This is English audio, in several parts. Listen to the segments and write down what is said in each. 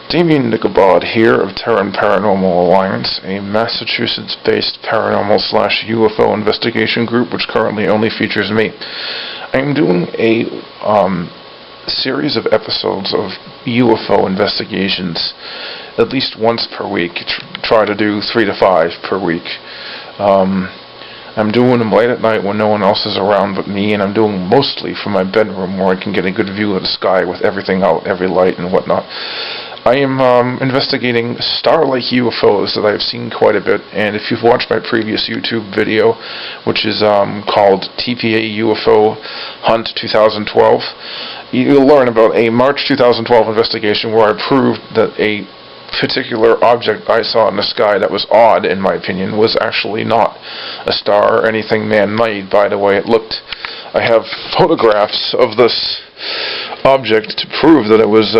Damien Nicobod here of Terra and Paranormal Alliance, a Massachusetts-based paranormal/UFO investigation group which currently only features me. I am doing a series of episodes of UFO investigations at least once per week. Try to do 3 to 5 per week. I'm doing them late at night when no one else is around but me, and I'm doing them mostly from my bedroom where I can get a good view of the sky with everything out, every light and whatnot. I am investigating star-like UFOs that I've seen quite a bit, and if you've watched my previous YouTube video, which is called TPA UFO Hunt 2012, you'll learn about a March 2012 investigation where I proved that a particular object I saw in the sky that was odd, in my opinion, was actually not a star or anything man-made by the way it looked. I have photographs of this object to prove that it was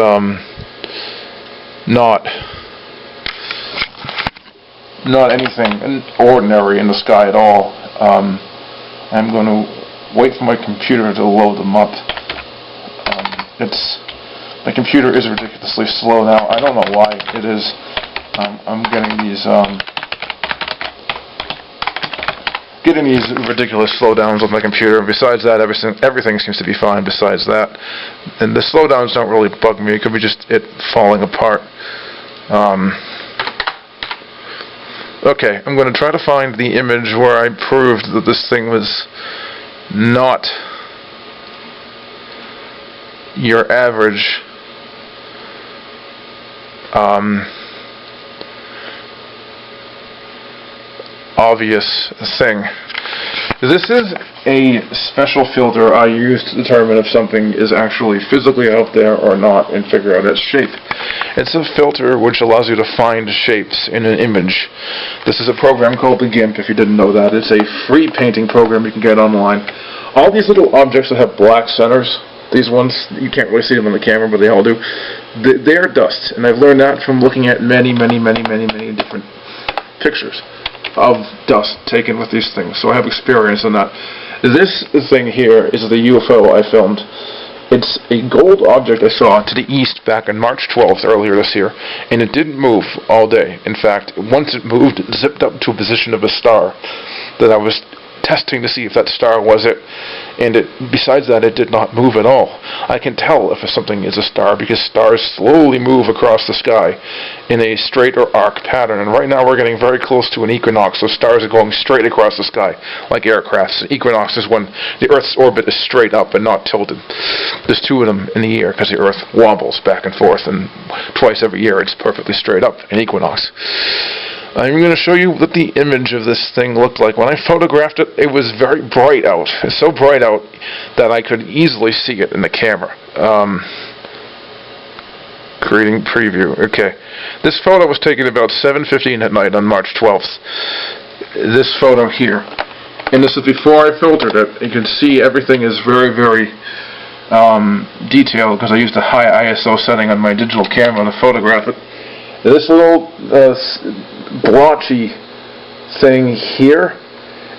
not anything ordinary in the sky at all. I'm going to wait for my computer to load them up. My computer is ridiculously slow now. I don't know why it is. I'm getting these ridiculous slowdowns with my computer. Besides that, everything seems to be fine besides that. And the slowdowns don't really bug me. It could be just it falling apart. Okay, I'm going to try to find the image where I proved that this thing was not your average obvious thing. This is a special filter I use to determine if something is actually physically out there or not and figure out its shape. It's a filter which allows you to find shapes in an image. This is a program called the GIMP, if you didn't know that. It's a free painting program you can get online. All these little objects that have black centers, these ones, you can't really see them on the camera, but they all do. They're dust, and I've learned that from looking at many different pictures of dust taken with these things, so I have experience in that. This thing here is the UFO I filmed. It's a gold object I saw to the east back on March 12th earlier this year, and it didn't move all day. In fact, once it moved, it zipped up to a position of a star that I was testing to see if that star was it, and besides that, it did not move at all. I can tell if something is a star because stars slowly move across the sky in a straight or arc pattern, and right now we're getting very close to an equinox, so stars are going straight across the sky like aircrafts. An equinox is when the Earth's orbit is straight up and not tilted. There's 2 of them in the year because the Earth wobbles back and forth, and twice every year it's perfectly straight up, an equinox. I'm going to show you what the image of this thing looked like. When I photographed it, it was very bright out. It's so bright out that I could easily see it in the camera. Creating preview. Okay. This photo was taken about 7:15 at night on March 12th. This photo here. And this is before I filtered it. You can see everything is very detailed because I used a high ISO setting on my digital camera to photograph it. This little blotchy thing here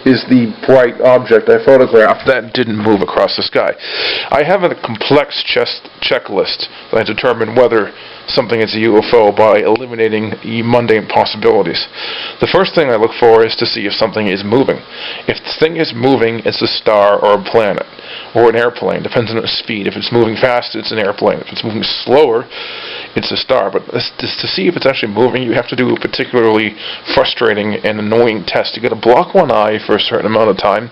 is the bright object I photographed that didn't move across the sky. I have a complex checklist that I determine whether something is a UFO by eliminating mundane possibilities. The first thing I look for is to see if something is moving. If the thing is moving, it's a star or a planet or an airplane, depends on its speed. If it's moving fast, it's an airplane. If it's moving slower, it's a star. But to see if it's actually moving, you have to do a particularly frustrating and annoying test. You got to block one eye for a certain amount of time.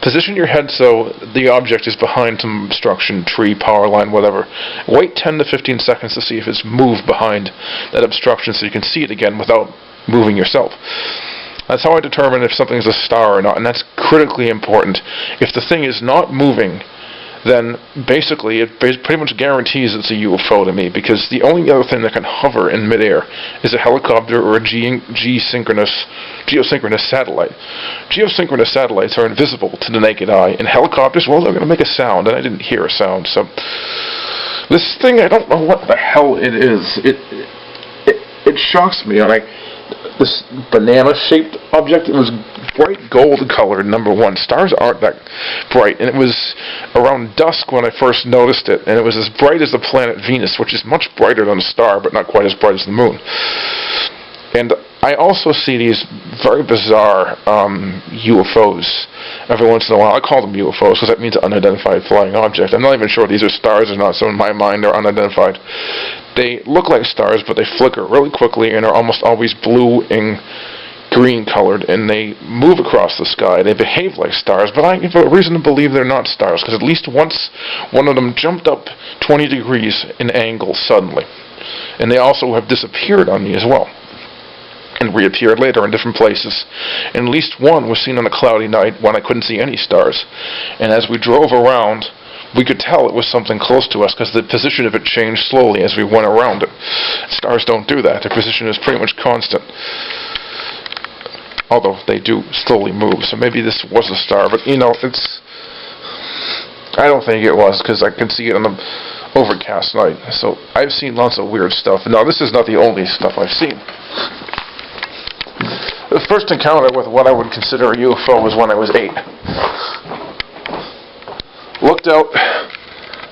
Position your head so the object is behind some obstruction, tree, power line, whatever. Wait 10 to 15 seconds to see if it's moved behind that obstruction so you can see it again without moving yourself. That's how I determine if something is a star or not, and that's critically important. If the thing is not moving, then basically it pretty much guarantees it's a UFO to me, because the only other thing that can hover in midair is a helicopter or a geosynchronous satellite. Geosynchronous satellites are invisible to the naked eye, and helicopters, well, they're going to make a sound, and I didn't hear a sound, so this thing, I don't know what the hell it is. It shocks me, and this banana-shaped object. It was bright gold-colored, number one. Stars aren't that bright, and it was around dusk when I first noticed it, and it was as bright as the planet Venus, which is much brighter than a star, but not quite as bright as the moon. And I also see these very bizarre UFOs every once in a while. I call them UFOs because that means unidentified flying object. I'm not even sure if these are stars or not, so in my mind they're unidentified. They look like stars, but they flicker really quickly and are almost always blue and green colored, and they move across the sky. They behave like stars, but I have a reason to believe they're not stars, because at least once one of them jumped up 20 degrees in angle suddenly. And they also have disappeared on me as well, and reappeared later in different places. And at least one was seen on a cloudy night when I couldn't see any stars. And as we drove around, we could tell it was something close to us because the position of it changed slowly as we went around it. Stars don't do that. Their position is pretty much constant, although they do slowly move. So maybe this was a star, but you know, I don't think it was, because I can see it on an overcast night. So I've seen lots of weird stuff. Now, this is not the only stuff I've seen. The first encounter with what I would consider a UFO was when I was 8. Looked out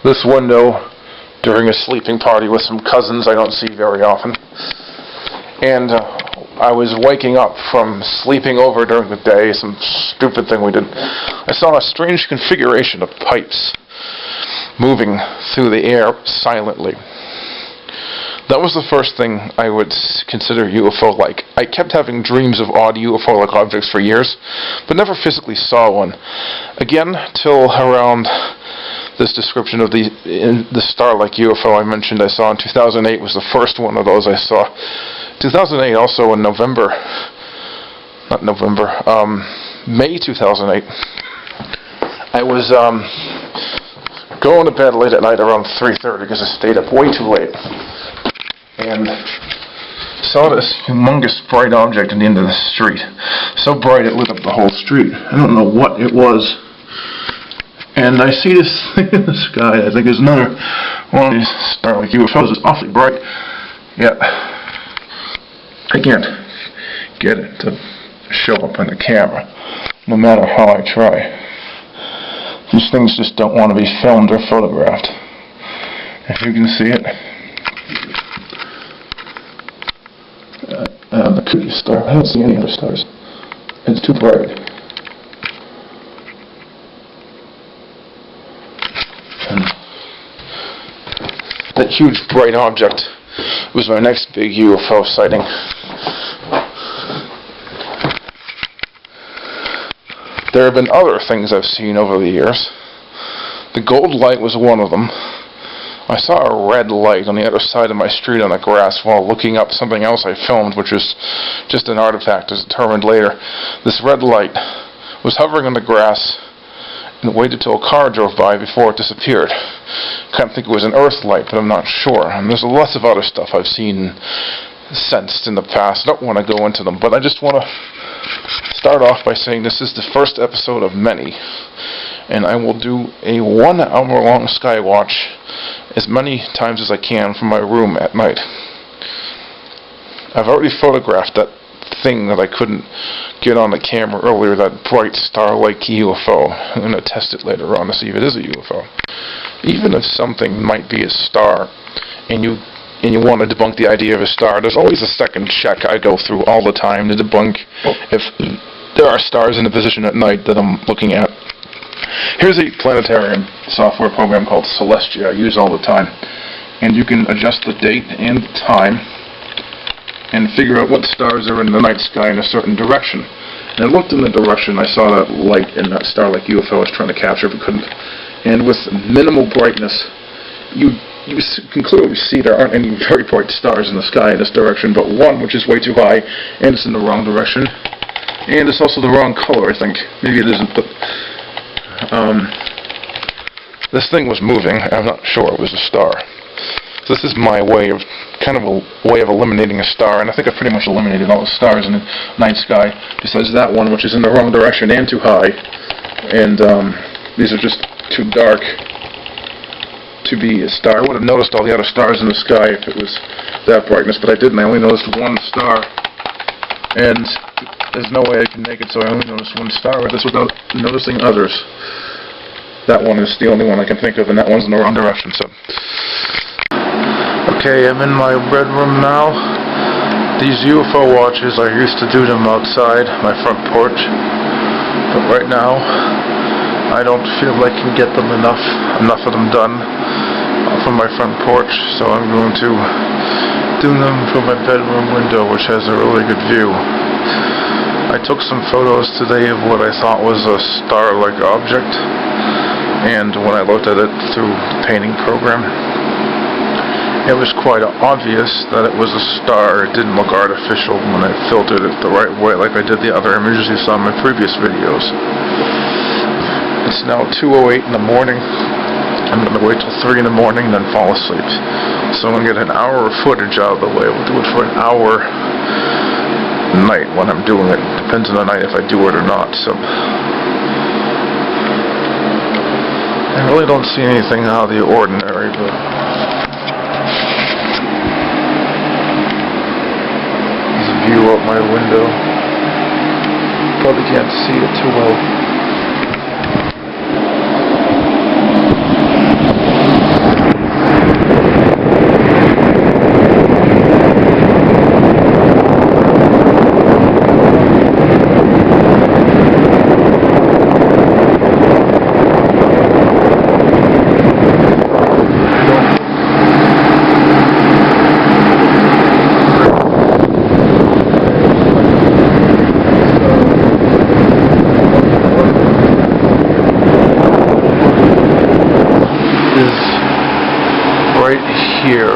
this window during a sleeping party with some cousins I don't see very often. And I was waking up from sleeping over during the day, some stupid thing we did. I saw a strange configuration of pipes moving through the air silently. That was the first thing I would consider UFO-like. I kept having dreams of odd UFO-like objects for years, but never physically saw one. Again, till around this description of the star-like UFO I mentioned I saw in 2008 was the first one of those I saw. 2008, also in May 2008, I was going to bed late at night around 3:30 because I stayed up way too late, and saw this humongous bright object at the end of the street. So bright it lit up the whole street. I don't know what it was. And I see this thing in the sky. I think it's another one of these star-like UFOs. It's awfully bright, yet I can't get it to show up on the camera, no matter how I try. These things just don't want to be filmed or photographed. If you can see it, the cookie star. I don't see any other stars. It's too bright. And that huge bright object was my next big UFO sighting. There have been other things I've seen over the years. The gold light was one of them. I saw a red light on the other side of my street on the grass while looking up something else I filmed, which was just an artifact, as determined later. This red light was hovering on the grass and waited till a car drove by before it disappeared. I kind of think it was an earth light, but I'm not sure. And there's lots of other stuff I've seen sensed in the past. I don't want to go into them, but I just want to start off by saying this is the first episode of many, and I will do a 1 hour long sky watch as many times as I can from my room at night. I've already photographed that thing that I couldn't get on the camera earlier, that bright star-like UFO. I'm going to test it later on to see if it is a UFO. Even if something might be a star, and you want to debunk the idea of a star, there's always a second check I go through all the time to debunk if there are stars in the position at night that I'm looking at. Here's a planetarium software program called Celestia I use all the time, and you can adjust the date and the time and figure out what stars are in the night sky in a certain direction. And I looked in the direction I saw that light in that star-like UFO I was trying to capture but couldn't. And with minimal brightness, you can clearly see there aren't any very bright stars in the sky in this direction, but one which is way too high, and it's in the wrong direction. And it's also the wrong color, I think. Maybe it isn't, but this thing was moving. I'm not sure it was a star. So this is my way of, eliminating a star, and I think I pretty much eliminated all the stars in the night sky, besides that one which is in the wrong direction and too high. And these are just too dark to be a star. I would have noticed all the other stars in the sky if it was that brightness, but I didn't. I only noticed one star and there's no way I can make it so I only notice one star like this without noticing others. That one is the only one I can think of, and that one's in the wrong direction, so. Okay, I'm in my bedroom now. These UFO watches, I used to do them outside my front porch, but right now I don't feel I can get them enough of them done from my front porch, so I'm going to do them from my bedroom window, which has a really good view. I took some photos today of what I thought was a star-like object, and when I looked at it through the painting program, it was quite obvious that it was a star. It didn't look artificial when I filtered it the right way like I did the other images you saw in my previous videos. It's now 2:08 in the morning. I'm going to wait till 3 in the morning, then fall asleep. So I'm going to get an hour of footage out of the way. We'll do it for an hour a night when I'm doing it. Depends on the night if I do it or not. So I really don't see anything out of the ordinary, but there's a view out my window. Probably can't see it too well. Here.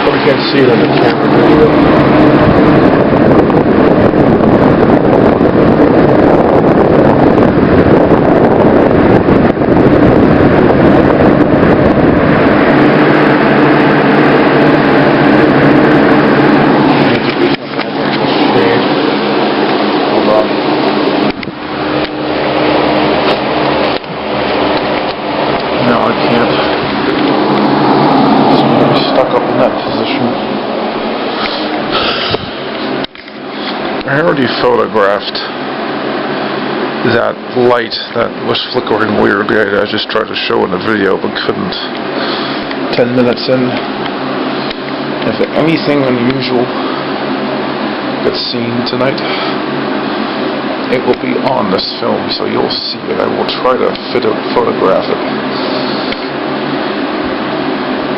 Probably can't see it on the camera Hold on. No, I can't. Stuck up in that position. I already photographed that light that was flickering weirdly. I just tried to show in the video but couldn't. 10 minutes in, if anything unusual gets seen tonight, it will be on this film, so you'll see it. I will try to photograph it.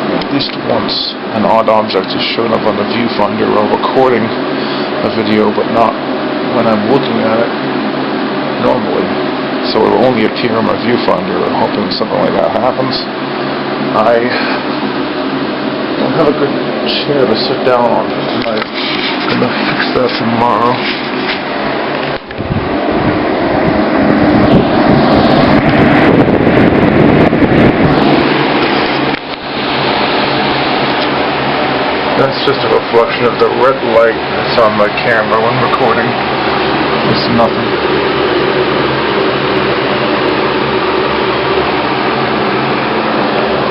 At least once an odd object has shown up on the viewfinder while recording a video, but not when I'm looking at it normally. So it will only appear on my viewfinder. I'm hoping something like that happens. I don't have a good chair to sit down on tonight. I'm going to fix that tomorrow. That's just a reflection of the red light that's on my camera when recording. It's nothing.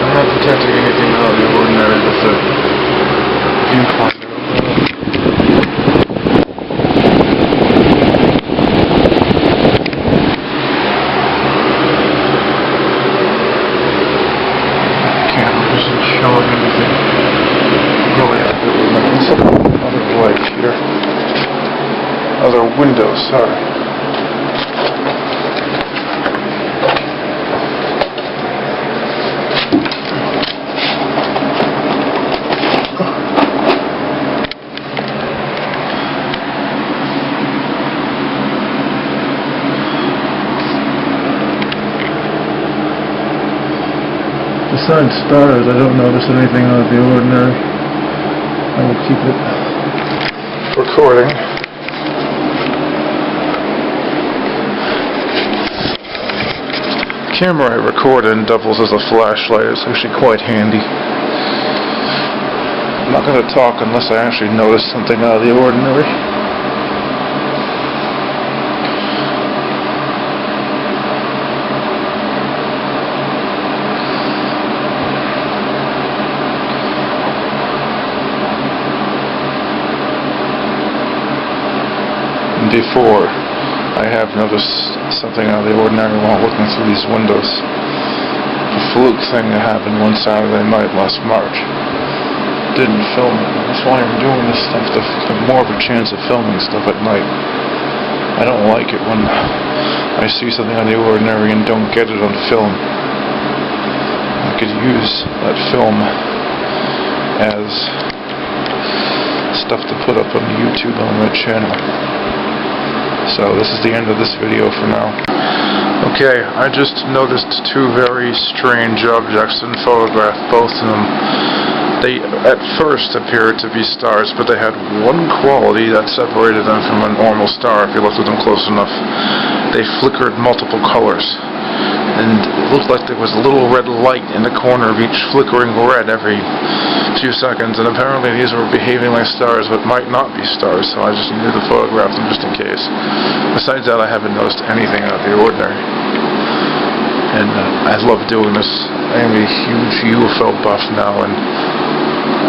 I'm not detecting anything out of the ordinary with the viewfinder. The camera isn't showing anything. Other light here. Other windows, sorry. Besides stars, I don't notice anything out of the ordinary. I will keep it recording. The camera I record in doubles as a flashlight. It's actually quite handy. I'm not going to talk unless I actually notice something out of the ordinary. before, I have noticed something out of the ordinary while looking through these windows. A fluke thing that happened one Saturday night last March. Didn't film it. That's why I'm doing this stuff, to have more of a chance of filming stuff at night. I don't like it when I see something out of the ordinary and don't get it on film. I could use that film as stuff to put up on YouTube on my channel. So this is the end of this video for now. Okay, I just noticed two very strange objects and photographed both of them. They at first appeared to be stars, but they had one quality that separated them from a normal star if you looked at them close enough. They flickered multiple colors, and it looked like there was a little red light in the corner of each flickering red every few seconds, and apparently these were behaving like stars but might not be stars, so I just needed to photograph them just in case. Besides that, I haven't noticed anything out of the ordinary. And I love doing this. I am a huge UFO buff now, and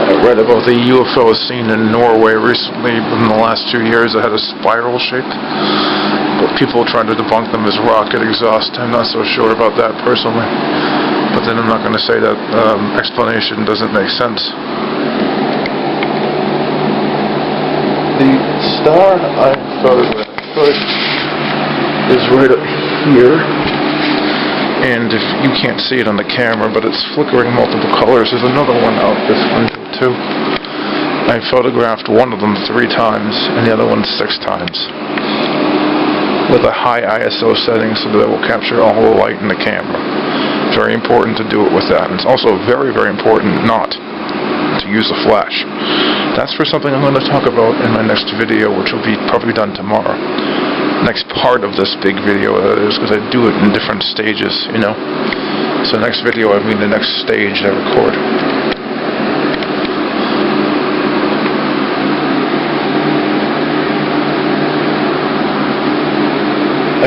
I read about the UFO seen in Norway recently. In the last 2 years, it had a spiral shape, but people tried to debunk them as rocket exhaust. I'm not so sure about that personally, but then I'm not going to say that explanation doesn't make sense. The star I photographed first is right up here. And if you can't see it on the camera, but it's flickering multiple colors, there's another one out this window too. I photographed one of them 3 times and the other one 6 times with a high ISO setting so that it will capture all the light in the camera. Very important to do it with that. And it's also very, very important not to use a flash. That's for something I'm going to talk about in my next video, which will be probably done tomorrow. Next part of this big video, that is, because I do it in different stages, you know. So next video, I mean the next stage I record.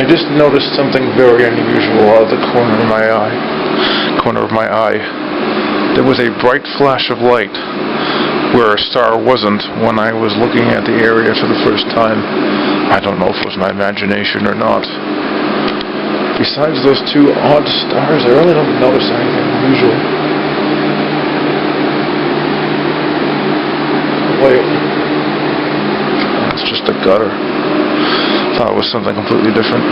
I just noticed something very unusual out of the corner of my eye. There was a bright flash of light where a star wasn't when I was looking at the area for the first time. I don't know if it was my imagination or not. Besides those 2 odd stars, I really don't notice anything unusual. Wait. That's just a gutter. Thought it was something completely different.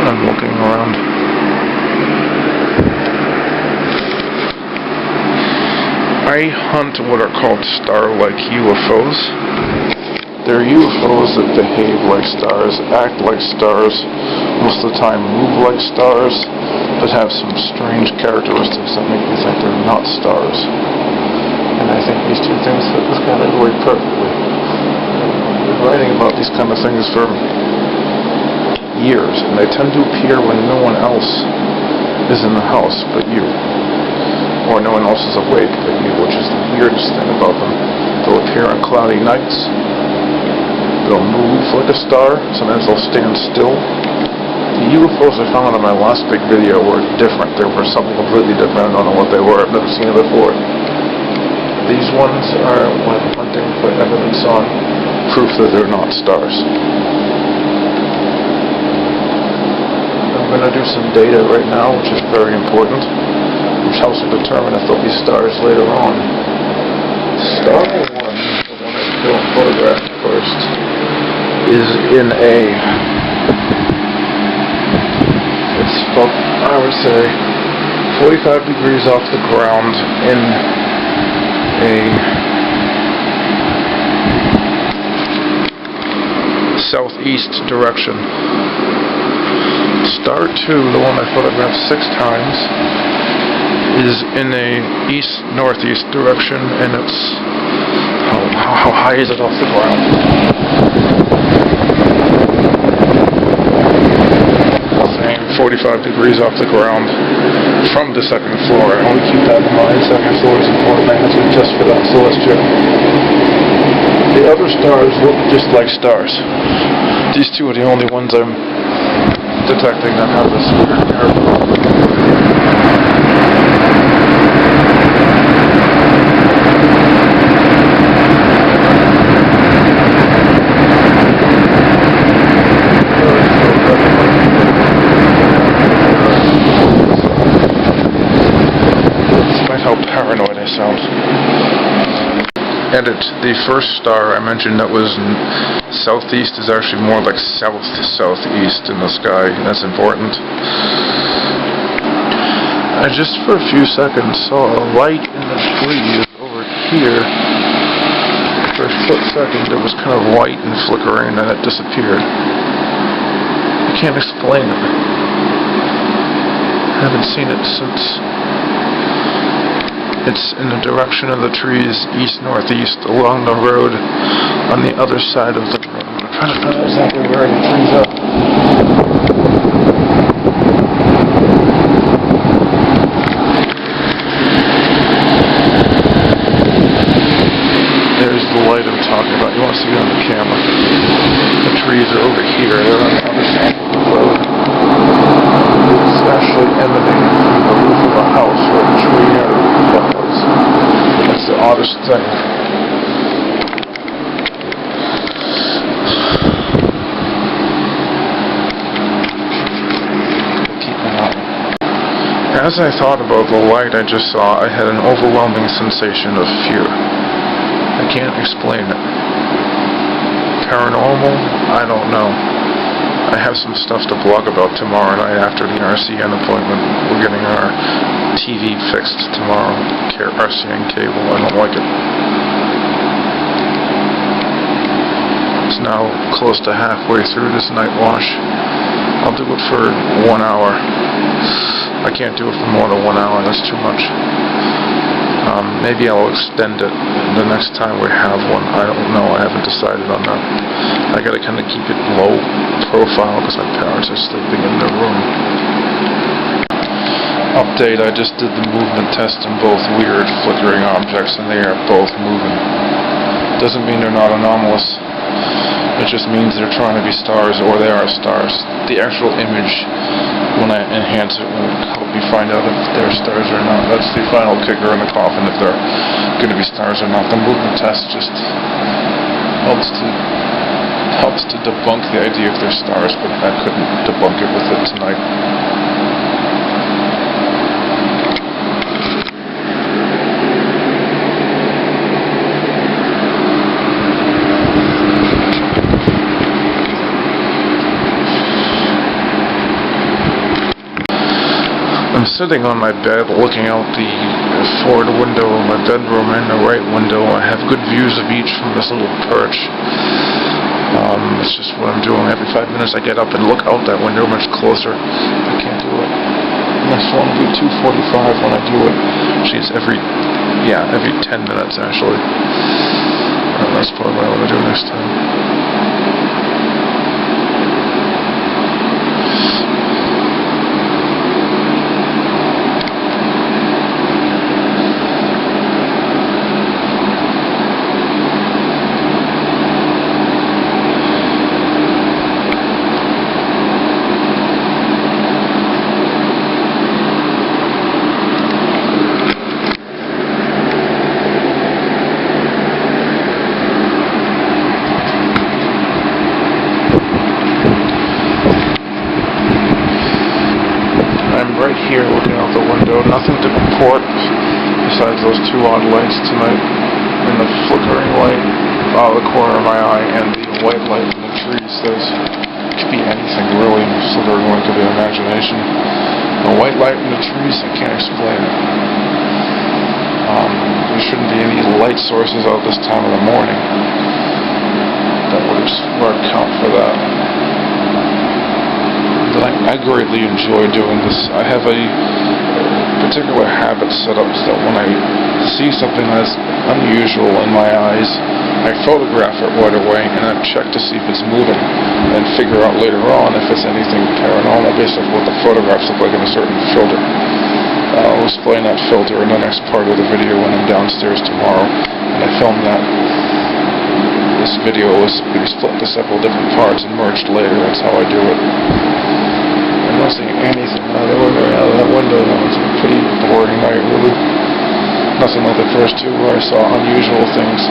I'm looking around. I hunt what are called star-like UFOs. They're UFOs that behave like stars, act like stars, most of the time move like stars, but have some strange characteristics that make me think they're not stars. And I think these 2 things fit this category perfectly. I've been writing about these kind of things for years, and they tend to appear when no one else is in the house but you. Or no one else is awake but you, which is the weirdest thing about them. They'll appear on cloudy nights. They'll move like a star. Sometimes they'll stand still. The UFOs I found in my last big video were different. They were something completely different. I don't know what they were. I've never seen it before. These ones are what I'm hunting for evidence on, proof that they're not stars. I'm going to do some data right now, which is very important, which helps to determine if there'll be stars later on. Star 1, the one I photographed first, is in it's about, I would say, 45 degrees off the ground in a southeast direction. Star 2, the one I photographed 6 times, is in a east-northeast direction, and it's how high is it off the ground? Saying 45 degrees off the ground from the 2nd floor. I only keep that in mind. 2nd floor is important. I have to just for that celestial. The other stars look just like stars. These 2 are the only ones I'm detecting that have this weird character. edit. The first star I mentioned that was southeast is actually more like south-southeast in the sky. That's important. I just for a few seconds saw a light in the trees over here. For a split second it was kind of white and flickering and then it disappeared. I can't explain it. I haven't seen it since. It's in the direction of the trees, east-northeast, along the road, on the other side of the road. I'm trying to find out exactly where the trees are. There's the light I'm talking about. You want to see it on the camera. The trees are over here. They're on the other side of the road. It's actually emanating from the roof of a house where the tree was. That's the oddest thing. As I thought about the light I just saw, I had an overwhelming sensation of fear. I can't explain it. Paranormal? I don't know. I have some stuff to blog about tomorrow night after the RCN appointment. We're getting our TV fixed tomorrow. RCN cable. I don't like it. It's now close to halfway through this night wash. I'll do it for 1 hour. I can't do it for more than 1 hour. That's too much. Maybe I'll extend it the next time we have one. I don't know. I haven't decided on that. I gotta kind of keep it low profile because my parents are sleeping in their room. Update, I just did the movement test on both weird flickering objects and they are both moving. Doesn't mean they're not anomalous. It just means they're trying to be stars or they are stars. The actual image, when I enhance it, will help me find out if they're stars or not. That's the final kicker in the coffin, if they're going to be stars or not. The movement test just helps to debunk the idea if they're stars, but I couldn't debunk it with it tonight. I'm sitting on my bed looking out the forward window of my bedroom and the right window. I have good views of each from this little perch. It's just what I'm doing. Every 5 minutes I get up and look out that window much closer. I can't do it. Next one will be 2:45 when I do it. Jeez, every 10 minutes actually. That's probably what I want to do next time. Right here looking out the window, nothing to report besides those two odd lights tonight, and the flickering light out of the corner of my eye and the white light in the trees. It could be anything really, so they're going to the imagination. The white light in the trees, I can't explain it. There shouldn't be any light sources out this time of the morning. That would account for that. I greatly enjoy doing this. I have a particular habit set up that when I see something that's unusual in my eyes, I photograph it right away and I check to see if it's moving and then figure out later on if it's anything paranormal based on what the photographs look like in a certain filter. I'll explain that filter in the next part of the video when I'm downstairs tomorrow, and I filmed that. This video was split into several different parts and merged later. That's how I do it. I'm not seeing anything out of that window. That was a pretty boring night, really. Nothing like the first two where I saw unusual things.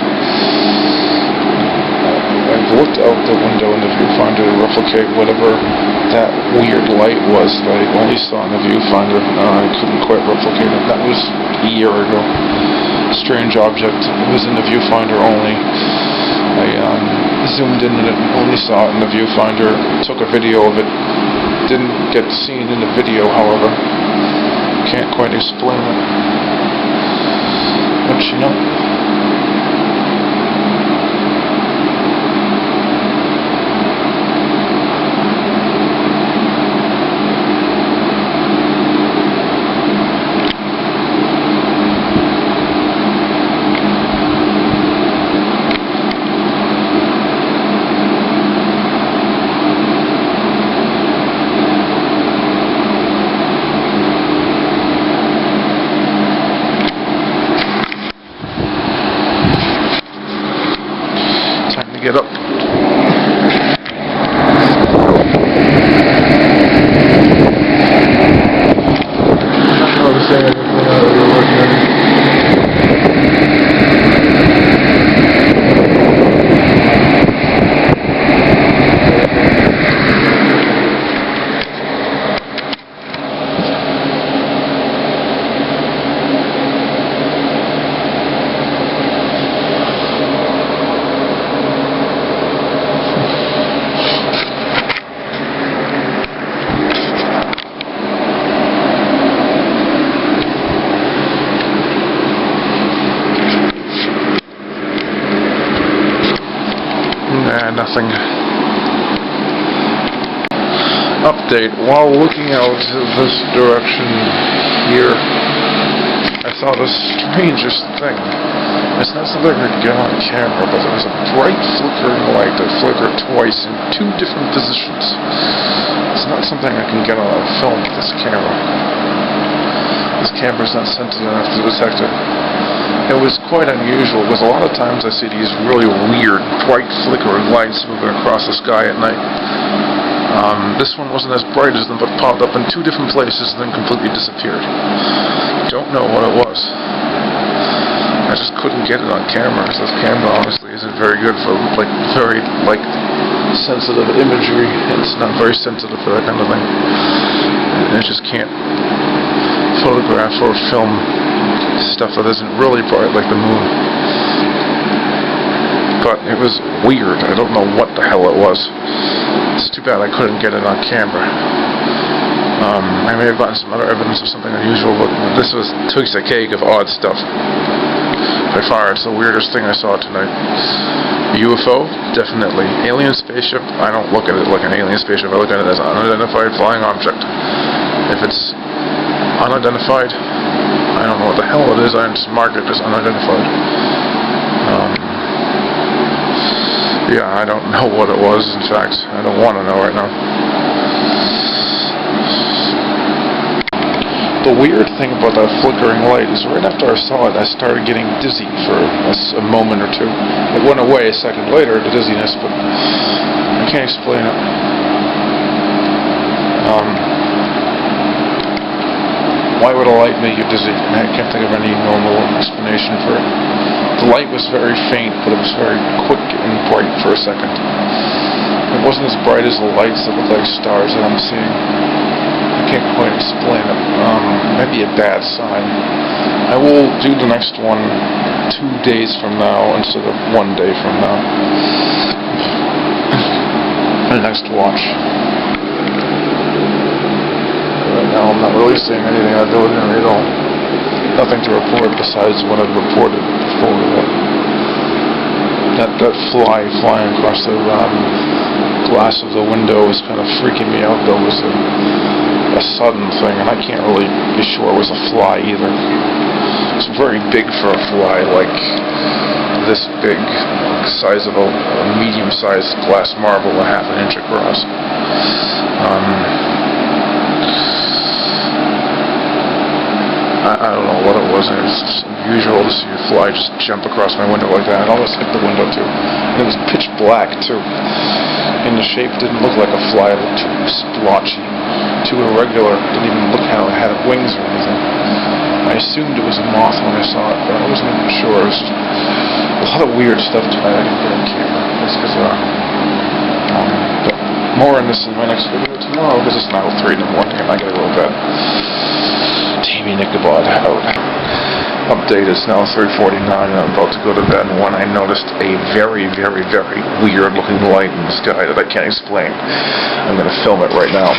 I've looked out the window in the viewfinder to replicate whatever that weird light was that I only saw in the viewfinder. I couldn't quite replicate it. That was a year ago. strange object. It was in the viewfinder only. I zoomed in and only saw it in the viewfinder. Took a video of it. Didn't get seen in the video, however. Can't quite explain it. But you know. Get up. Nothing. Update. While looking out this direction here, I saw the strangest thing. It's not something I could get on camera, but there was a bright flickering light that flickered twice in 2 different positions. It's not something I can get on film with this camera. This camera's not sensitive enough to detect it. It was quite unusual, because a lot of times I see these really weird, bright flickering lights moving across the sky at night. This one wasn't as bright as them, but popped up in 2 different places and then completely disappeared. Don't know what it was. I just couldn't get it on camera, because this camera honestly isn't very good for, very sensitive imagery. It's not very sensitive for that kind of thing. I just can't photograph or film stuff that isn't really bright like the moon. But it was weird. I don't know what the hell it was. It's too bad I couldn't get it on camera. I may have gotten some other evidence of something unusual, but this takes a cake of odd stuff. By far, it's the weirdest thing I saw tonight. UFO? Definitely. Alien spaceship? I don't look at it like an alien spaceship. I look at it as an unidentified flying object. If it's unidentified, I don't know what the hell it is. I just marked it as unidentified. Yeah, I don't know what it was. In fact, I don't want to know right now. The weird thing about that flickering light is right after I saw it, I started getting dizzy for a moment or 2. It went away a second later, the dizziness, but I can't explain it. Why would a light make you dizzy? I can't think of any normal explanation for it. The light was very faint, but it was very quick and bright for a second. It wasn't as bright as the lights that look like stars that I'm seeing. I can't quite explain it. Maybe a bad sign. I will do the next one 2 days from now instead of 1 day from now. The next watch. Right now I'm not really seeing anything out there at all. Nothing to report besides what I've reported before. That fly flying across the glass of the window was kind of freaking me out, though. It was a sudden thing, and I can't really be sure it was a fly either. It's very big for a fly, like this big, size of a medium-sized glass marble, a ½ inch across. I don't know what it was. It was just unusual to see a fly just jump across my window like that. It almost hit the window too. And it was pitch black too. And the shape didn't look like a fly. It looked too splotchy, too irregular. It didn't even look how it had wings or anything. I assumed it was a moth when I saw it, but I wasn't even sure. It was just a lot of weird stuff tonight. I didn't get on camera. That's bizarre. But more on this in my next video tomorrow, because it's now 3 in the morning and I gotta go to bed. Tammy Nickabod out. Update is now 3:49 and I'm about to go to bed when I noticed a very, very, very weird looking light in the sky that I can't explain. I'm going to film it right now.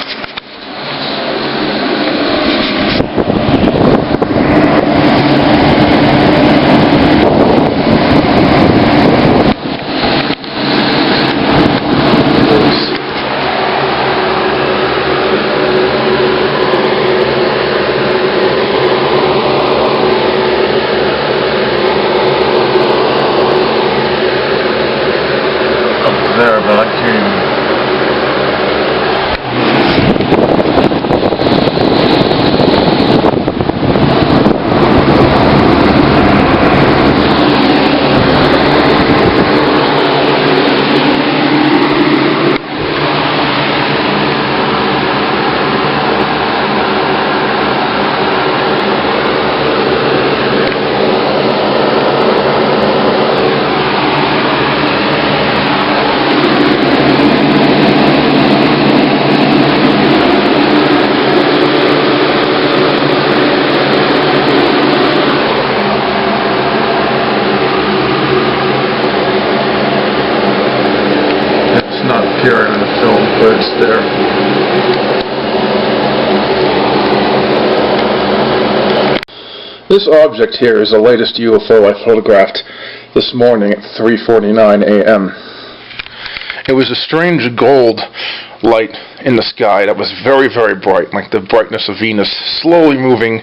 There, but I can't even... not appearing in the film, but it's there. This object here is the latest UFO I photographed this morning at 3:49 a.m. It was a strange gold light in the sky that was very, very bright, like the brightness of Venus, slowly moving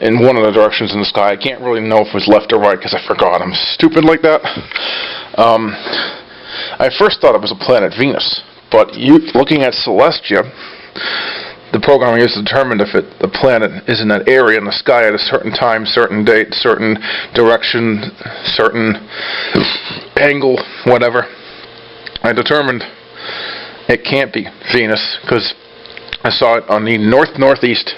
in one of the directions in the sky. I can't really know if it was left or right because I forgot. I'm stupid like that. I first thought it was a planet Venus, but looking at Celestia, the program used to determine if the planet is in that area in the sky at a certain time, certain date, certain direction, certain angle, whatever. I determined it can't be Venus because I saw it on the north-northeast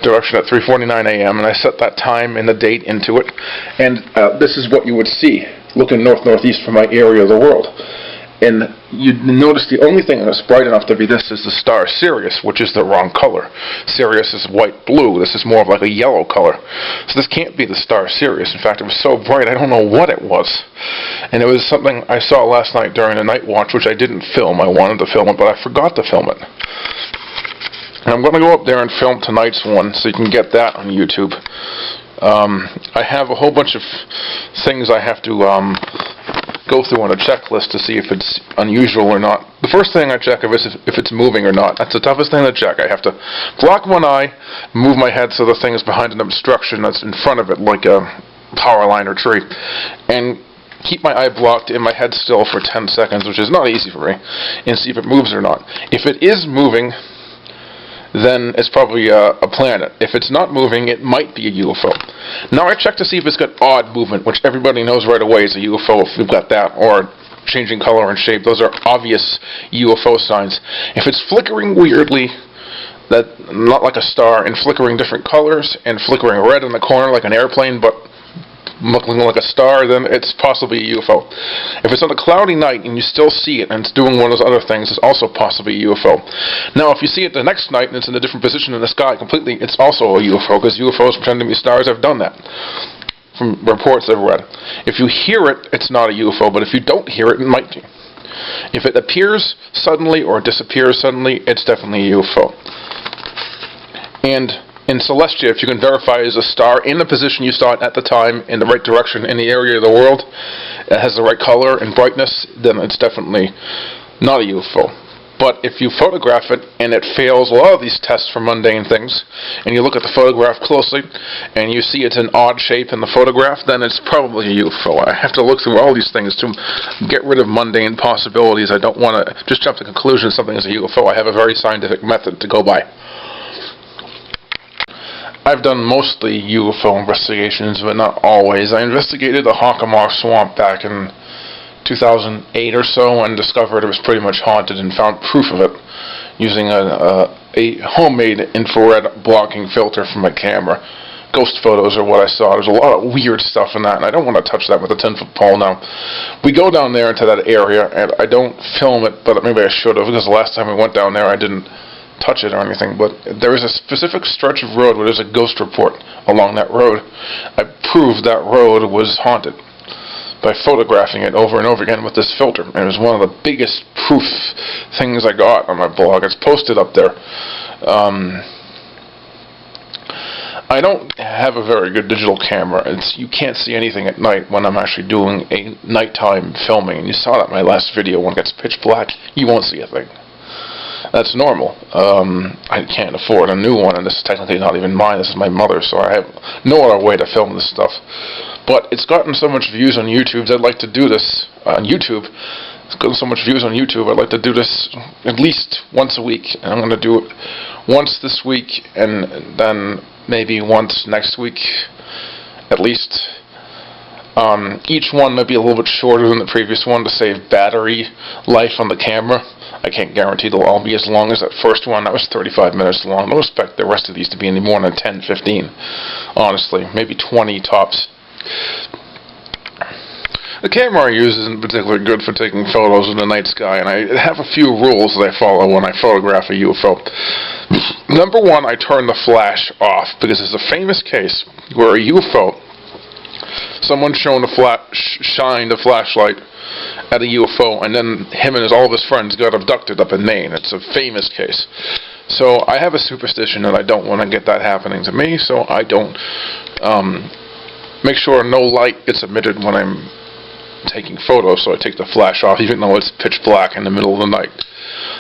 direction at 3:49 a.m. and I set that time and the date into it, and this is what you would see looking north-northeast from my area of the world. And you'd notice the only thing that's bright enough to be this is the star Sirius, which is the wrong color. Sirius is white-blue. This is more of like a yellow color. So this can't be the star Sirius. In fact, it was so bright, I don't know what it was. And it was something I saw last night during the night watch, which I didn't film. I wanted to film it, but I forgot to film it. And I'm going to go up there and film tonight's one, so you can get that on YouTube. I have a whole bunch of things I have to go through on a checklist to see if it's unusual or not. The first thing I check is if it's moving or not. That's the toughest thing to check. I have to block one eye, move my head so the thing is behind an obstruction that's in front of it, like a power line or tree, and keep my eye blocked and my head still for 10 seconds, which is not easy for me, and see if it moves or not. If it is moving, then it's probably a planet. If it's not moving, it might be a UFO. Now I check to see if it's got odd movement, which everybody knows right away is a UFO if we've got that, or changing color and shape. Those are obvious UFO signs. If it's flickering weirdly, that not like a star, and flickering different colors, and flickering red in the corner like an airplane, but looking like a star, then it's possibly a UFO. If it's on a cloudy night and you still see it and it's doing one of those other things, it's also possibly a UFO. Now, if you see it the next night and it's in a different position in the sky completely, it's also a UFO, because UFOs pretend to be stars. I've done that from reports I've read. If you hear it, it's not a UFO, but if you don't hear it, it might be. If it appears suddenly or disappears suddenly, it's definitely a UFO. And in Celestia, if you can verify is a star in the position you saw it at the time, in the right direction, in the area of the world, it has the right color and brightness, then it's definitely not a UFO. But if you photograph it and it fails a lot of these tests for mundane things, and you look at the photograph closely, and you see it's an odd shape in the photograph, then it's probably a UFO. I have to look through all these things to get rid of mundane possibilities. I don't want to just jump to the conclusion something is a UFO. I have a very scientific method to go by. I've done mostly UFO investigations, but not always. I investigated the M.U.P.H.A.R.T swamp back in 2008 or so and discovered it was pretty much haunted and found proof of it using a homemade infrared blocking filter from my camera. Ghost photos are what I saw. There's a lot of weird stuff in that, and I don't want to touch that with a 10-foot pole now. We go down there into that area, and I don't film it, but maybe I should have, because the last time we went down there I didn't touch it or anything, but there is a specific stretch of road where there's a ghost report along that road. I proved that road was haunted by photographing it over and over again with this filter, and it was one of the biggest proof things I got on my blog. It's posted up there. I don't have a very good digital camera. You can't see anything at night when I'm actually doing a nighttime filming, and you saw that in my last video. When it gets pitch black, you won't see a thing. That's normal. I can't afford a new one, and this is technically not even mine. This is my mother's, so I have no other way to film this stuff. But it's gotten so much views on YouTube, I'd like to do this on YouTube. It's gotten so much views on YouTube, I'd like to do this at least once a week. And I'm going to do it once this week, and then maybe once next week, at least. Each one might be a little bit shorter than the previous one to save battery life on the camera. I can't guarantee they'll all be as long as that first one. That was 35 minutes long. I don't expect the rest of these to be any more than 10, 15. Honestly, maybe 20 tops. The camera I use isn't particularly good for taking photos of the night sky, and I have a few rules that I follow when I photograph a UFO. Number one, I turn the flash off, because there's a famous case where a UFO, someone shined a flashlight at a UFO, and then him and all of his friends got abducted up in Maine. It's a famous case. So I have a superstition that I don't want to get that happening to me, so I don't make sure no light gets emitted when I'm taking photos, so I take the flash off even though it's pitch black in the middle of the night.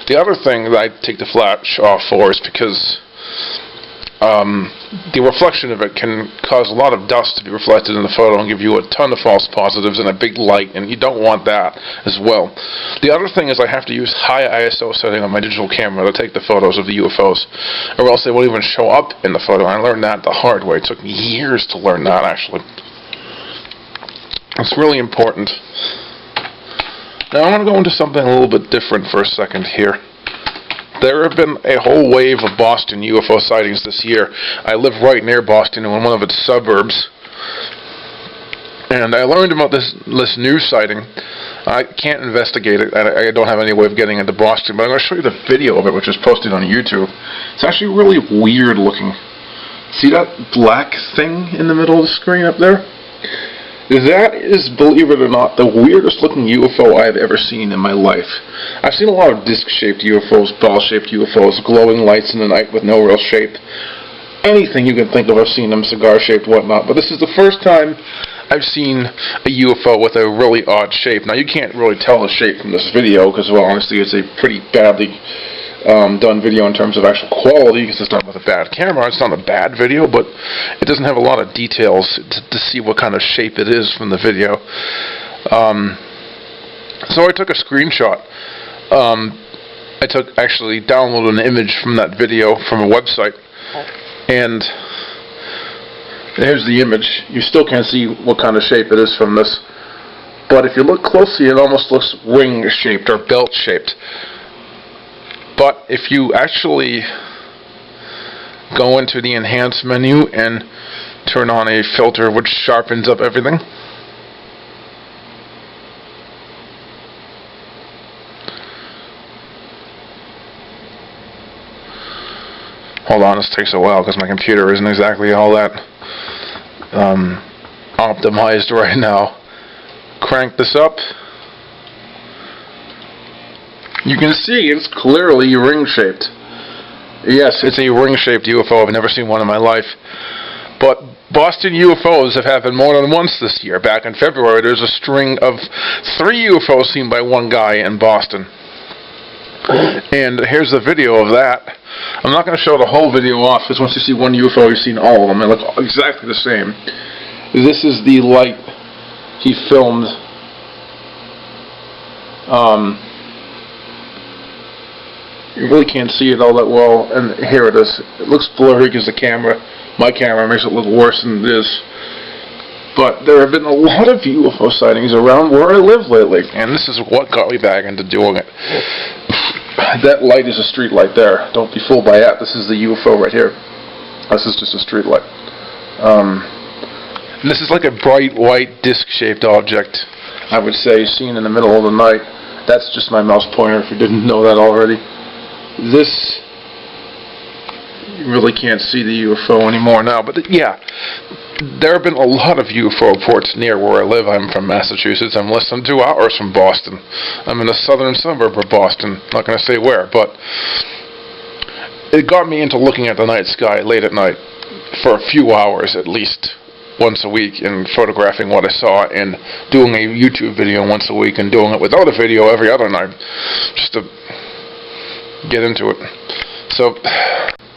The other thing that I take the flash off for is because the reflection of it can cause a lot of dust to be reflected in the photo and give you a ton of false positives and a big light, and you don't want that as well. The other thing is I have to use high ISO setting on my digital camera to take the photos of the UFOs, or else they won't even show up in the photo. I learned that the hard way. It took me years to learn that, actually. It's really important. Now I want to go into something a little bit different for a second here. There have been a whole wave of Boston UFO sightings this year. I live right near Boston in one of its suburbs, and I learned about this new sighting. I can't investigate it. I don't have any way of getting into Boston, but I'm going to show you the video of it, which is posted on YouTube. It's actually really weird looking. See that black thing in the middle of the screen up there? That is, believe it or not, the weirdest looking UFO I've ever seen in my life. I've seen a lot of disc-shaped UFOs, ball-shaped UFOs, glowing lights in the night with no real shape. Anything you can think of, I've seen them, cigar-shaped, whatnot. But this is the first time I've seen a UFO with a really odd shape. Now, you can't really tell the shape from this video, because, well, honestly, it's a pretty badly done video in terms of actual quality, because it's done with a bad camera. It's not a bad video, but it doesn't have a lot of details to see what kind of shape it is from the video. So I took a screenshot. I actually downloaded an image from that video from a website, and here's the image. You still can't see what kind of shape it is from this, but if you look closely, it almost looks ring-shaped or belt-shaped. But if you actually go into the Enhance menu and turn on a filter which sharpens up everything, hold on, this takes a while because my computer isn't exactly all that optimized right now. Crank this up. You can see it's clearly ring-shaped. Yes, it's a ring-shaped UFO. I've never seen one in my life. But Boston UFOs have happened more than once this year. Back in February, there's a string of 3 UFOs seen by one guy in Boston. And here's the video of that. I'm not going to show the whole video off, because once you see one UFO, you've seen all of them. They look exactly the same. This is the light he filmed. You really can't see it all that well, and here it is. It looks blurry because my camera makes it look worse than it is. But there have been a lot of UFO sightings around where I live lately, and this is what got me back into doing it. That light is a street light there. Don't be fooled by that. This is the UFO right here. This is just a street light. And this is like a bright white disc-shaped object, I would say, seen in the middle of the night. That's just my mouse pointer, if you didn't know that already. This you really can't see the UFO anymore now. But yeah, there have been a lot of UFO reports near where I live. I'm from Massachusetts. I'm less than 2 hours from Boston. I'm in a southern suburb of Boston. Not going to say where, but it got me into looking at the night sky late at night for a few hours at least, once a week, and photographing what I saw and doing a YouTube video once a week and doing it without a video every other night just to get into it. So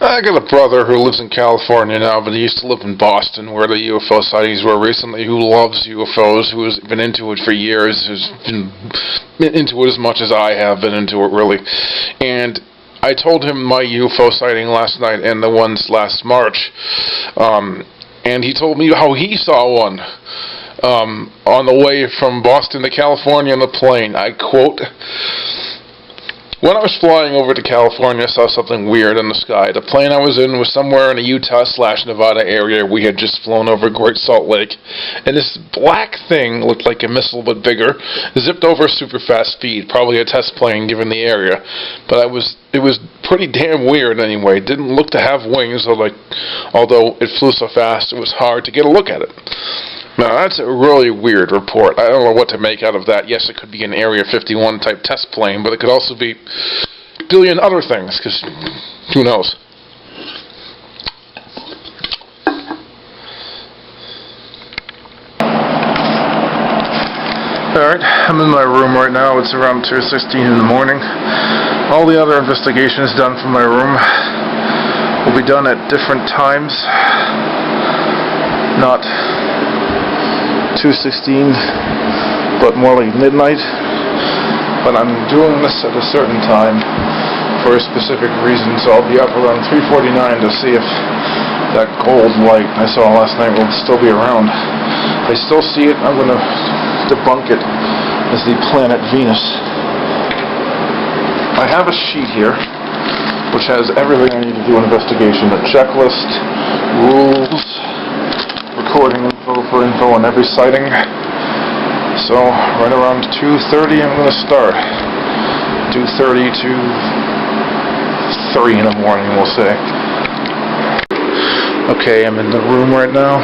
I got a brother who lives in California now, but he used to live in Boston where the UFO sightings were recently, who loves UFOs, who has been into it for years, who's been into it as much as I have been into it, really. And I told him my UFO sighting last night and the ones last March, and he told me how he saw one on the way from Boston to California on the plane. I quote, "When I was flying over to California, I saw something weird in the sky. The plane I was in was somewhere in the Utah/Nevada area. We had just flown over Great Salt Lake, and this black thing looked like a missile but bigger, zipped over super fast speed, probably a test plane given the area. But it was pretty damn weird anyway. It didn't look to have wings, although it flew so fast it was hard to get a look at it." Now, that's a really weird report. I don't know what to make out of that. Yes, it could be an Area 51 type test plane, but it could also be a billion other things, because who knows? Alright, I'm in my room right now. It's around 2:16 in the morning. All the other investigations done from my room will be done at different times. Not 2:16, but more like midnight. But I'm doing this at a certain time for a specific reason, so I'll be up around 3:49 to see if that gold light I saw last night will still be around. If I still see it, I'm going to debunk it as the planet Venus. I have a sheet here which has everything I need to do an investigation, a checklist, rules, recording info for info on every sighting. So right around 2:30 I'm going to start. 2:30 to 3 in the morning, we'll say. Okay, I'm in the room right now,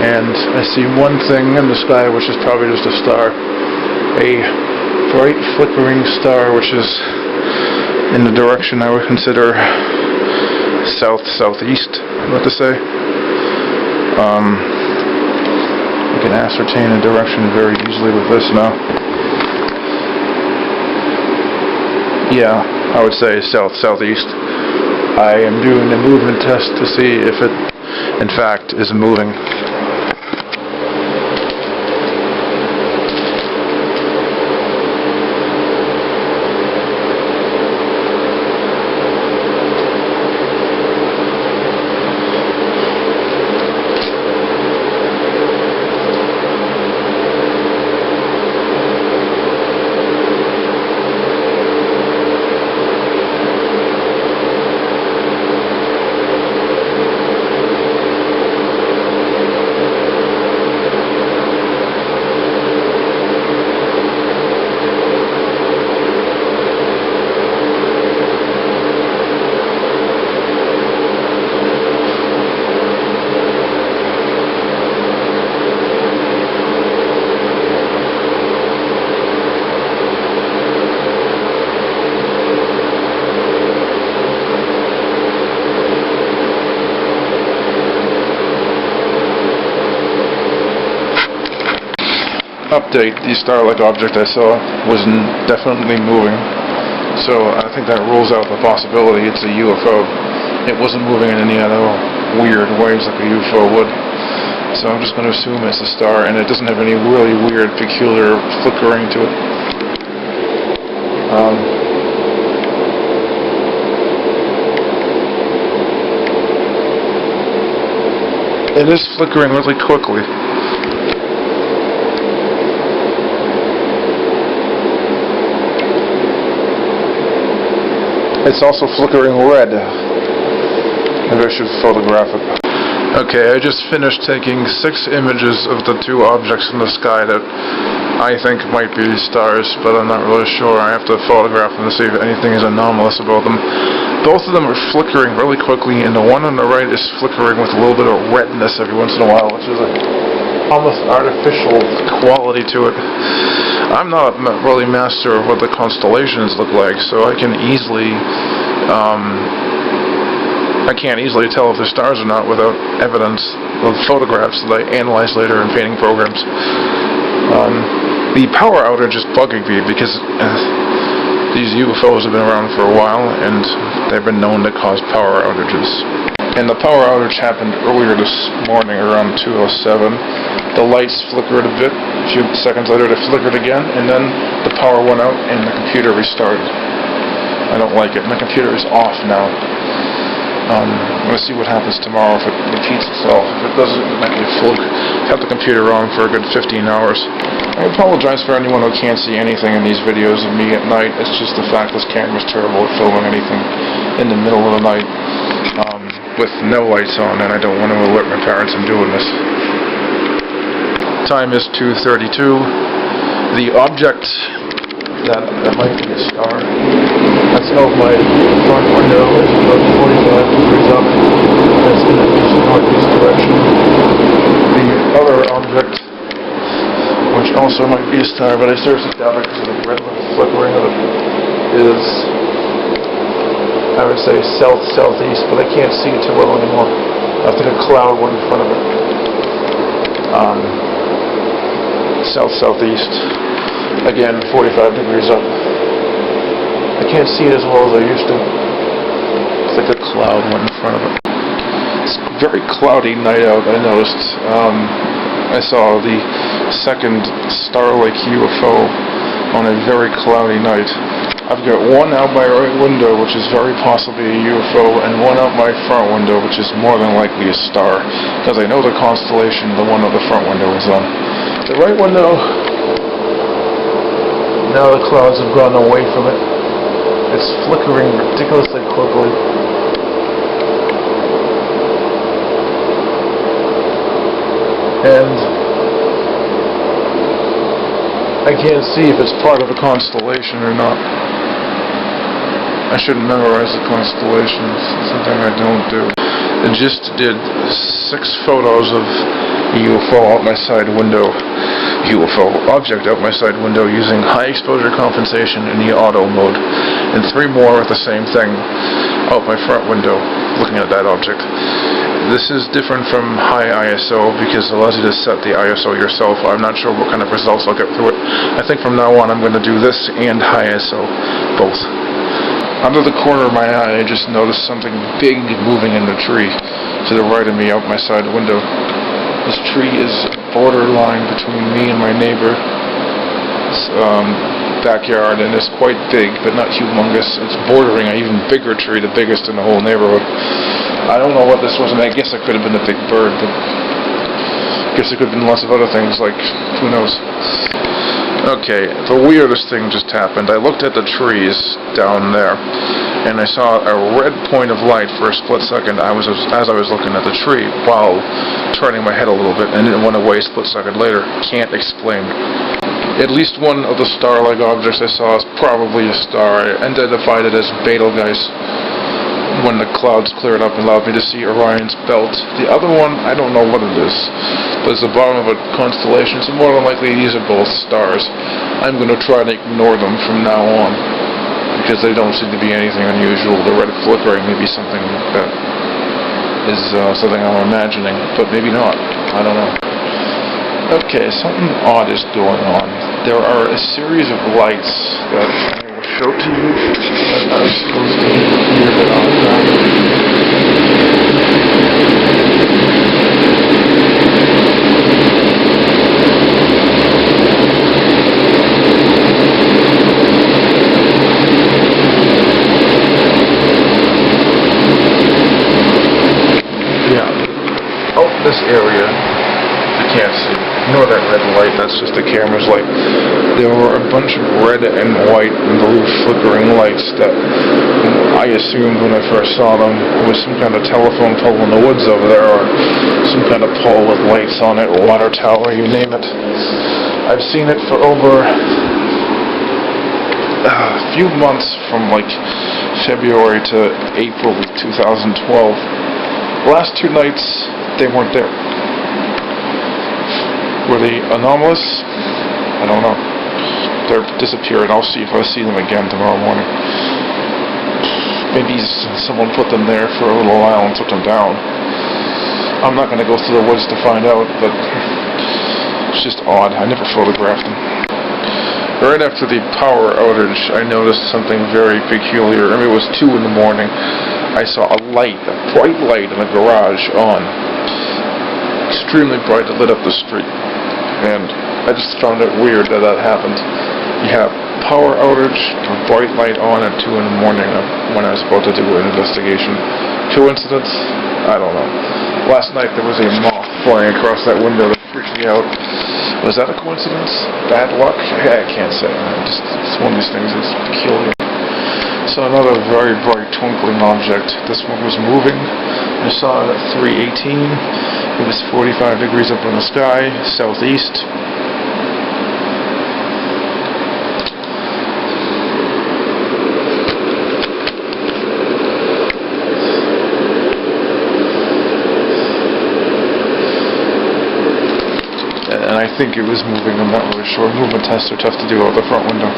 and I see one thing in the sky which is probably just a star. A bright flickering star which is in the direction I would consider south-southeast, what to say. You can ascertain a direction very easily with this now. Yeah, I would say south-southeast. I am doing a movement test to see if it, in fact, is moving. Update, the star-like object I saw was definitely moving, so I think that rules out the possibility it's a UFO. It wasn't moving in any other weird ways like a UFO would, so I'm just going to assume it's a star, and it doesn't have any really weird, peculiar flickering to it. It is flickering really quickly. It's also flickering red. Maybe I should photograph it. Okay, I just finished taking 6 images of the 2 objects in the sky that I think might be stars, but I'm not really sure. I have to photograph them to see if anything is anomalous about them. Both of them are flickering really quickly, and the one on the right is flickering with a little bit of redness every once in a while, which is a almost artificial quality to it. I'm not really master of what the constellations look like, so I can't easily tell if they're stars or not without evidence of photographs that I analyze later in painting programs. The power outage is bugging me because these UFOs have been around for a while and they've been known to cause power outages. And the power outage happened earlier this morning around 2:07. The lights flickered a bit. A few seconds later they flickered again, and then the power went out and the computer restarted. I don't like it. My computer is off now. I'm going to see what happens tomorrow if it repeats itself. If it doesn't, it might be a fluke. Have the computer on for a good 15 hours. I apologize for anyone who can't see anything in these videos of me at night. It's just the fact this camera's terrible at filming anything in the middle of the night with no lights on, and I don't want to alert my parents I'm doing this. Time is 2:32. The object that might be a star. That's out my front window. It's about 45 degrees up. That's in the east-northeast direction. The other object, which also might be a star, but I seriously doubt it because of the red flickering of it, is, I would say, south-southeast, but I can't see it too well anymore. I think a cloud went in front of it. South-southeast. Again, 45 degrees up. I can't see it as well as I used to. It's like a cloud went in front of it. It's a very cloudy night out, I noticed. I saw the second star-like UFO on a very cloudy night. I've got one out my right window, which is very possibly a UFO, and one out my front window, which is more than likely a star, because I know the constellation the one on the front window is on. The right window, now the clouds have gone away from it. It's flickering ridiculously quickly. And I can't see if it's part of a constellation or not. I shouldn't memorize the constellations. It's something I don't do. I just did 6 photos of a UFO out my side window. UFO object out my side window using high exposure compensation in the auto mode, and 3 more with the same thing out my front window looking at that object. This is different from high ISO because it allows you to set the ISO yourself. I'm not sure what kind of results I'll get through it. I think from now on I'm going to do this and high ISO both. Out of the corner of my eye I just noticed something big moving in the tree to the right of me out my side window. This tree is borderline between me and my neighbor's backyard, and it's quite big, but not humongous. It's bordering an even bigger tree, the biggest in the whole neighborhood. I don't know what this was, and I guess it could have been a big bird, but I guess it could have been lots of other things, like, who knows. Okay, the weirdest thing just happened. I looked at the trees down there, and I saw a red point of light for a split second as I was looking at the tree, while turning my head a little bit, and it went away a split second later. Can't explain. At least one of the star-like objects I saw is probably a star. I identified it as Betelgeuse when the clouds cleared up and allowed me to see Orion's belt. The other one, I don't know what it is, but it's the bottom of a constellation, so more than likely these are both stars. I'm going to try to ignore them from now on, because they don't seem to be anything unusual. The red flickering may be something that is something I'm imagining, but maybe not. I don't know. Okay, something odd is going on. There are a series of lights that I will show to you that are supposed to be here, but on the ground. Yeah. Oh, this area. You can't see. Ignore that red light, that's just the camera's light. There were a bunch of red and white and blue flickering lights that I assumed when I first saw them was some kind of telephone pole in the woods over there, or some kind of pole with lights on it, or water tower, you name it. I've seen it for over a few months, from like February to April of 2012. The last 2 nights, they weren't there. Were they anomalous? I don't know. They're disappearing. I'll see if I see them again tomorrow morning. Maybe someone put them there for a little while and took them down. I'm not going to go through the woods to find out, but it's just odd. I never photographed them. Right after the power outage, I noticed something very peculiar. I mean, it was 2 in the morning. I saw a light, a bright light in the garage on. Extremely bright. It lit up the street. And I just found it weird that that happened. You have power outage, a bright light on at 2 in the morning when I was about to do an investigation. Coincidence? I don't know. Last night there was a moth flying across that window that freaked me out. Was that a coincidence? Bad luck? I can't say. It's one of these things that's peculiar. So another very bright twinkling object. This one was moving. I saw it at 3:18. It was 45 degrees up in the sky, southeast. And I think it was moving. I'm not really sure. Movement tests are tough to do out the front window.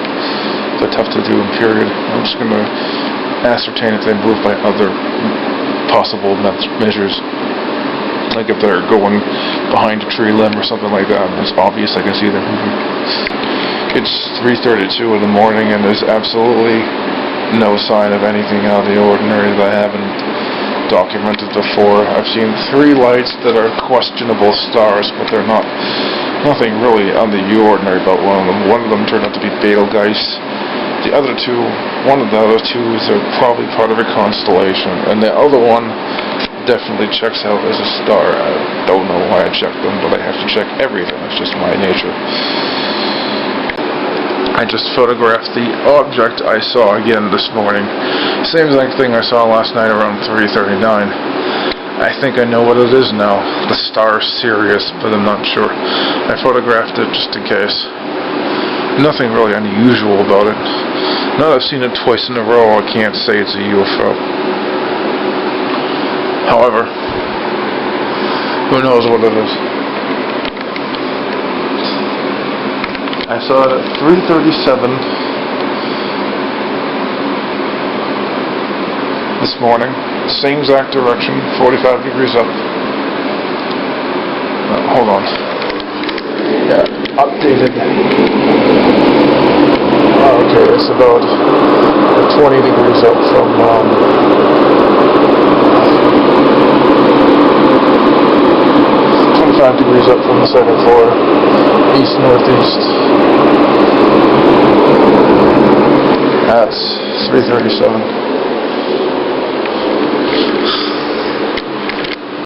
They're tough to do in period. I'm just going to ascertain if they move by other possible measures. Like if they're going behind a tree limb or something like that. It's obvious. I can see them moving. It's 3:32 in the morning, and there's absolutely no sign of anything out of the ordinary that I haven't documented before. I've seen 3 lights that are questionable stars, but they're nothing really on the ordinary about one of them. One of them turned out to be Betelgeuse. The other 2, one of the other 2 is probably part of a constellation, and the other one definitely checks out as a star. I don't know why I checked them, but I have to check everything. It's just my nature. I just photographed the object I saw again this morning. Same exact thing I saw last night around 3:39. I think I know what it is now. The star Sirius, but I'm not sure. I photographed it just in case. Nothing really unusual about it. Now that I've seen it twice in a row, I can't say it's a UFO. However, who knows what it is. I saw it at 3:37 this morning. Same exact direction, 45 degrees up. Hold on. Yeah, updated. Oh, okay, it's about 20 degrees up from 25 degrees up from the 2nd floor, east-northeast. That's 3:37.